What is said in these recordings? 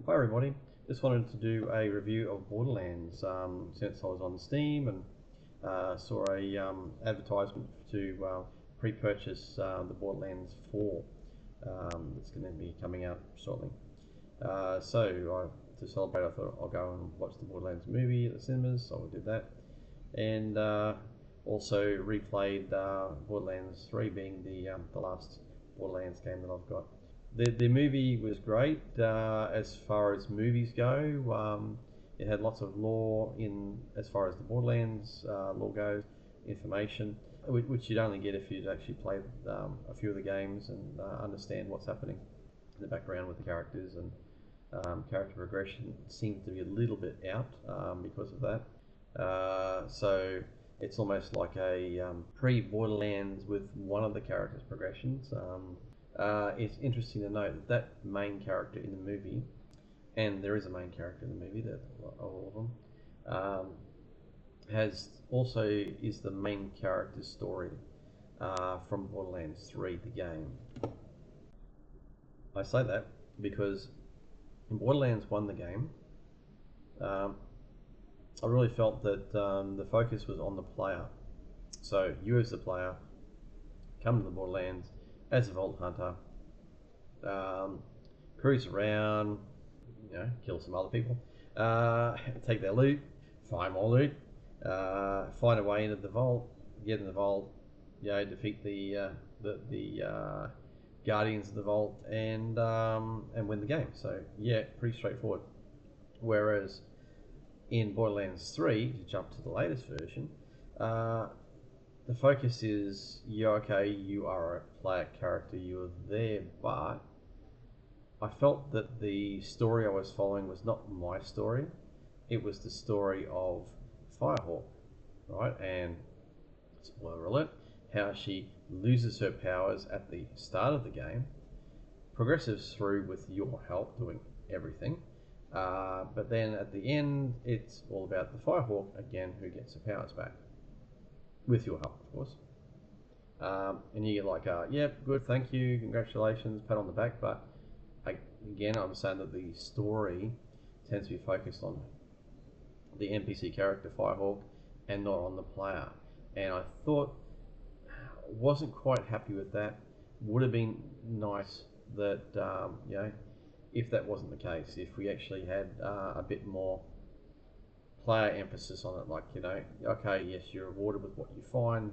Hi everybody, just wanted to do a review of Borderlands since I was on Steam and saw a advertisement to pre-purchase the Borderlands 4 that's going to be coming out shortly. To celebrate, I thought I'll go and watch the Borderlands movie at the cinemas, so I did that. And also replayed Borderlands 3, being the last Borderlands game that I've got. The movie was great as far as movies go. It had lots of lore in as far as the Borderlands lore goes, information, which you'd only get if you'd actually played a few of the games and understand what's happening in the background with the characters, and character progression seems to be a little bit out because of that. So it's almost like a pre-Borderlands with one of the characters' progressions. It's interesting to note that main character in the movie, and there is a main character in the movie, that all of them, is the main character's story from Borderlands 3, the game. I say that because in Borderlands 1, the game, I really felt that the focus was on the player. So you as the player come to the Borderlands as a Vault Hunter, cruise around, kill some other people, take their loot, find more loot, find a way into the vault, get in the vault, defeat the guardians of the vault, and win the game. So yeah, pretty straightforward. Whereas in Borderlands 3, to jump to the latest version, the focus is, you are a player character, you're there, but I felt that the story I was following was not my story. It was the story of Firehawk, right? And, spoiler alert, how she loses her powers at the start of the game, progresses through with your help doing everything, but then at the end, it's all about the Firehawk again, who gets her powers back. With your help, of course. And you get like, yep, good, thank you, congratulations, pat on the back. But again, I'm saying that the story tends to be focused on the NPC character Firehawk and not on the player. And I wasn't quite happy with that. Would have been nice that, if that wasn't the case, if we actually had a bit more player emphasis on it, like, okay, yes, you're rewarded with what you find,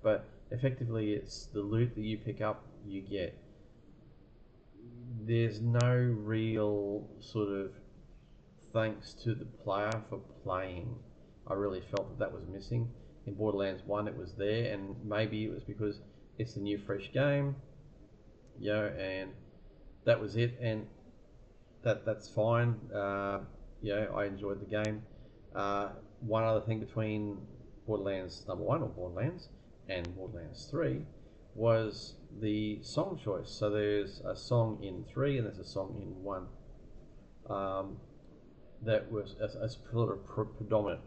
but effectively it's the loot that you pick up, you get. There's no real sort of thanks to the player for playing. I really felt that was missing. In Borderlands 1 it was there, and maybe it was because it's a new fresh game, and that was it, and that's fine. I enjoyed the game. One other thing between Borderlands number 1, or Borderlands, and Borderlands 3 was the song choice. So there's a song in 3 and there's a song in 1 that was as sort of predominant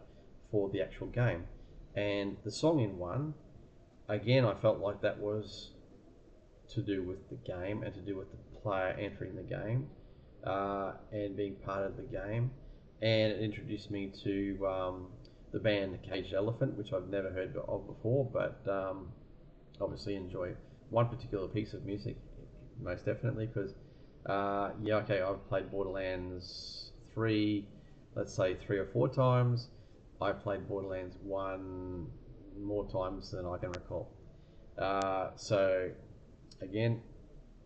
for the actual game. And the song in 1, again, I felt like that was to do with the game and to do with the player entering the game and being part of the game. And it introduced me to the band Caged Elephant, which I've never heard of before, but obviously enjoy one particular piece of music, most definitely, because I've played Borderlands 3, let's say 3 or 4 times. I've played Borderlands 1 more times than I can recall. So again,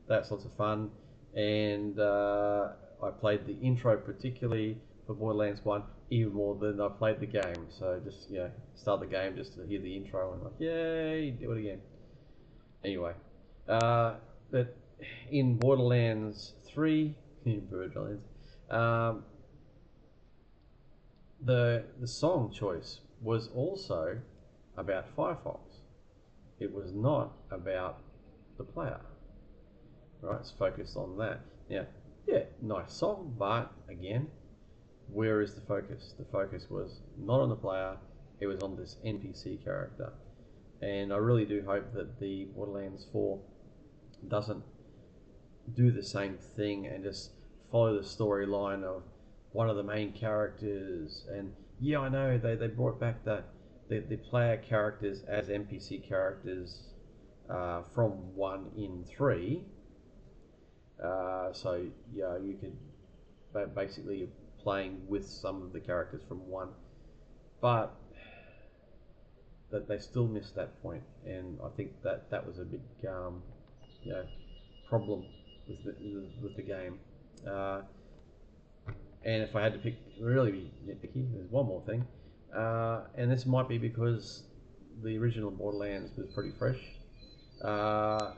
that's lots of fun, and I played the intro particularly for Borderlands 1 even more than I played the game. So just start the game just to hear the intro and like, yay, do it again. Anyway, but in Borderlands 3, Borderlands, the song choice was also about Firefox. It was not about the player. Right, it's focused on that. Now, yeah, nice song, but again, where is the focus? The focus was not on the player, it was on this NPC character. And I really do hope that the Borderlands 4 doesn't do the same thing and just follow the storyline of one of the main characters. And yeah, I know they brought back the player characters as NPC characters from 1 in 3. So yeah, you could basically playing with some of the characters from 1, but that they still missed that point, and I think that was a big you know, problem with the game. Uh, and if I had to pick, really be nitpicky, there's one more thing, and this might be because the original Borderlands was pretty fresh. Uh,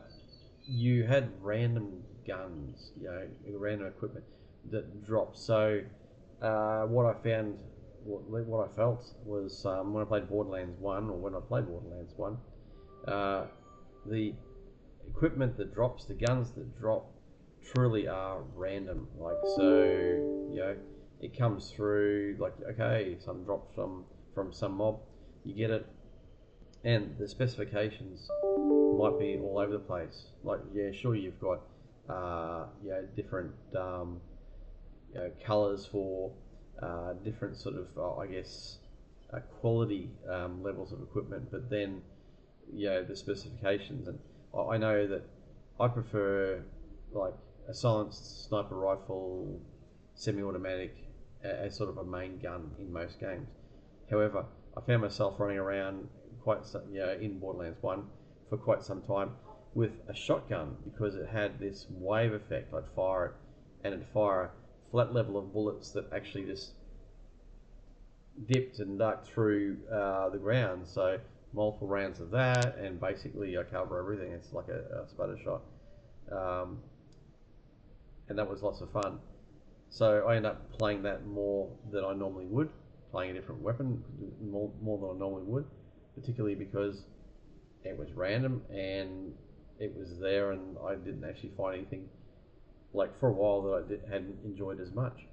you had random guns, random equipment that dropped. So what I found, what I felt was when I played Borderlands 1, or when I played Borderlands 1, the equipment that drops, the guns that drop, truly are random. Like, so, it comes through, like, okay, some drop from some mob, you get it, and the specifications might be all over the place. Like, yeah, sure, you've got different colors for different sort of quality levels of equipment, but then the specifications. And I know that I prefer like a silenced sniper rifle, semi-automatic, as sort of a main gun in most games. However, I found myself running around in Borderlands 1 for quite some time with a shotgun, because it had this wave effect. I'd fire it, and it'd fire a flat level of bullets that actually just dipped and ducked through the ground. So multiple rounds of that, and basically I cover everything. It's like a sputter shot, and that was lots of fun. So I ended up playing that more than I normally would, playing a different weapon more than I normally would, particularly because it was random and it was there, and I didn't actually find anything, like, for a while, that I hadn't enjoyed as much.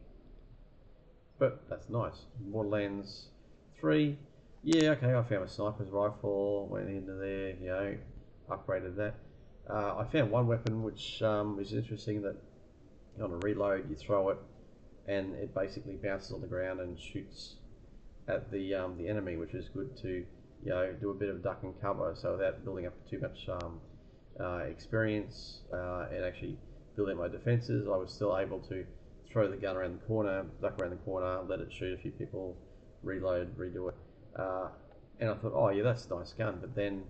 But that's nice. Borderlands 3, yeah, okay, I found a sniper's rifle, went into there, upgraded that. I found one weapon which is interesting, that on a reload you throw it and it basically bounces on the ground and shoots at the enemy, which is good to do a bit of duck and cover, so without building up too much experience and actually building my defenses, I was still able to throw the gun around the corner, duck around the corner, let it shoot a few people, reload, redo it, and I thought, oh yeah, that's a nice gun. But then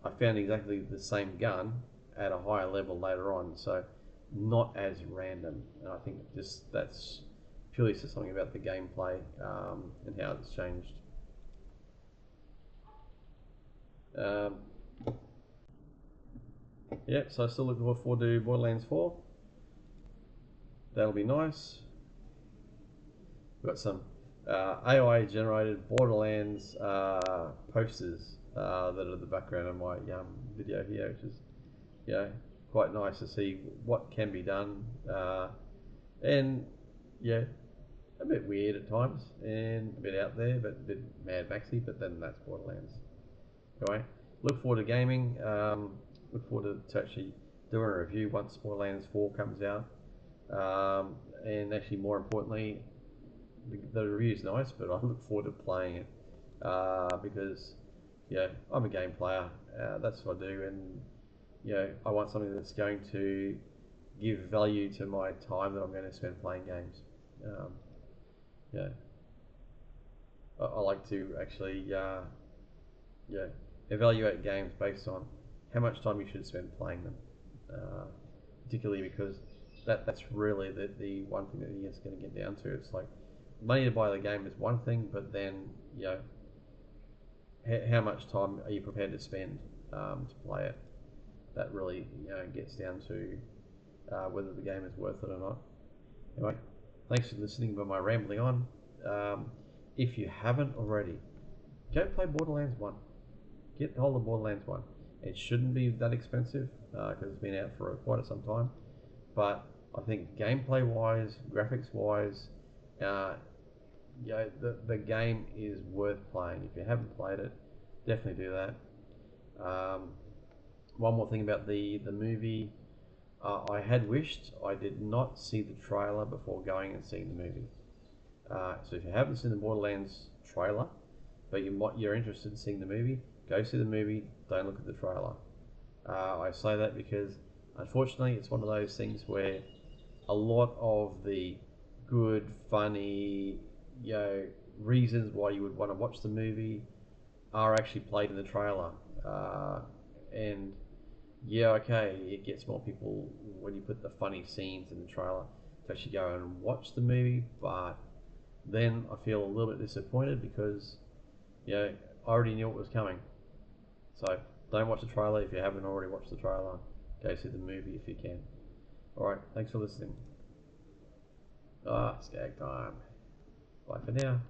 I found exactly the same gun at a higher level later on, so not as random. And I think that's purely says something about the gameplay and how it's changed. Yeah, so I still looking forward to Borderlands 4. That'll be nice. We've got some AI generated Borderlands posters that are the background of my video here, which is quite nice to see what can be done, and a bit weird at times and a bit out there, but a bit Mad Maxy, but then that's Borderlands. Anyway, look forward to gaming. Look forward to actually doing a review once Borderlands 4 comes out. And actually, more importantly, the review is nice, but I look forward to playing it because I'm a game player. That's what I do, and I want something that's going to give value to my time that I'm going to spend playing games. I like to actually evaluate games based on how much time you should spend playing them, particularly because that's really the one thing that it's going to get down to. It's like, money to buy the game is one thing, but then how much time are you prepared to spend to play it? That really gets down to whether the game is worth it or not. Anyway, thanks for listening to my rambling on. If you haven't already, go play Borderlands 1. Get hold of Borderlands 1. It shouldn't be that expensive because it's been out for quite some time. But I think gameplay wise, graphics wise, the game is worth playing. If you haven't played it, definitely do that. One more thing about the movie. I had wished I did not see the trailer before going and seeing the movie. So if you haven't seen the Borderlands trailer, but you're interested in seeing the movie, go see the movie. Don't look at the trailer. I say that because, unfortunately, it's one of those things where a lot of the good, funny, reasons why you would want to watch the movie are actually played in the trailer. And yeah, okay, it gets more people when you put the funny scenes in the trailer to actually go and watch the movie, but then I feel a little bit disappointed because I already knew it was coming. So don't watch the trailer if you haven't already watched the trailer. Go see the movie if you can. Alright, thanks for listening. Skag time. Bye for now.